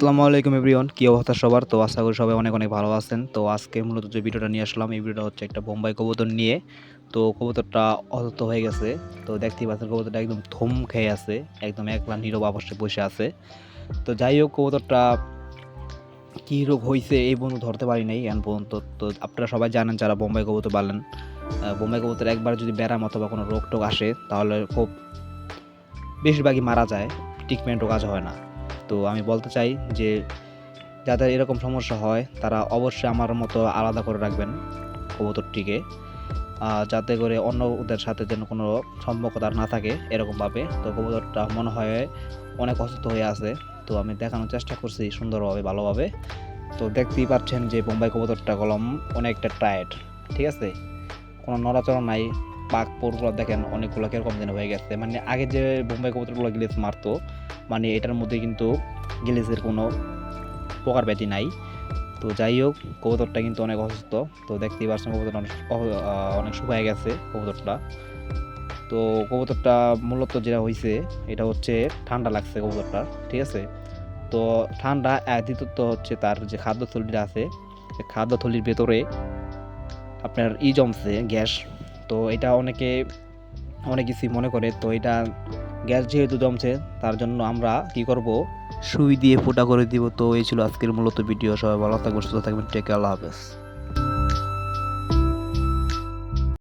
আসসালামু আলাইকুম এভরিওয়ান, কি অবস্থা সবার? তো আশা করি সবাই অনেক ভালো আছেন। তো আজকে মূলত যে ভিডিওটা নিয়ে আসলাম, এই ভিডিওটা হচ্ছে একটা বোম্বাই কবুতর নিয়ে। তো কবুতরটা অসুস্থ হয়ে গেছে। তো দেখতেই পাচ্ছেন কবুতরটা একদম থম খেয়ে আছে, একদম একলা নীরব আবাসে বসে আছে। তো যাই হোক, কবুতরটা কী রোগ হইছে এই পর্যন্ত ধরতে পারি নাই এখন পর্যন্ত। তো আপনারা সবাই জানেন যারা বোম্বাই কবুতর পালেন, বোম্বাই কবুতর একবার যদি ব্যারাম অথবা কোনো রোগ-টোগ আসে তাহলে খুব বেশিরভাগই মারা যায়, ট্রিটমেন্টও কাজ হয় না। তো আমি বলতে চাই যে যাদের এরকম সমস্যা হয় তারা অবশ্যই আমার মতো আলাদা করে রাখবেন কবুতরটিকে, যাতে করে অন্য ওদের সাথে যেন কোনো সম্পর্ক তার না থাকে এরকমভাবে। তো কবুতরটা মনে হয় অনেক অসুস্থ হয়ে আছে। তো আমি দেখানোর চেষ্টা করছি সুন্দরভাবে, ভালোভাবে। তো দেখতেই পাচ্ছেন যে বোম্বাই কবুতরটা কলম অনেকটা টায়ার্ড, ঠিক আছে? কোনো নড়াচড়া নাই। পাক পোরগুলো দেখেন অনেকগুলো কিরকম যেন হয়ে গেছে। মানে আগে যে বোম্বাই কবুতরগুলো গ্লেজ মারতো, মানে এটার মধ্যে কিন্তু গ্লেজের কোনো প্রকার ব্যাধি নাই। তো যাই হোক, কবুতরটা কিন্তু অনেক অসুস্থ। তো দেখতেই পাচ্ছেন কবুতরটা অনেক শুকায় গেছে কবুতরটা। তো কবুতরটা মূলত যেটা হইছে এটা হচ্ছে ঠান্ডা লাগছে কবুতরটার, ঠিক আছে? তো ঠান্ডা, দ্বিতীয়ত হচ্ছে তার যে খাদ্যথলিটা আছে, সেই খাদ্যথলির ভেতরে আপনার জমছে গ্যাস। তো এটা অনেকে অনেক কিছুই মনে করে। তো এটা গ্যাস যেহেতু জমছে, তার জন্য আমরা কি করব, সুই দিয়ে ফুটা করে দিব। তো এই ছিল আজকের মূলত ভিডিও। সবাই ভালো থাকবেন, সুস্থ থাকবেন। টেক কেয়ার, আল্লাহ হাফেজ।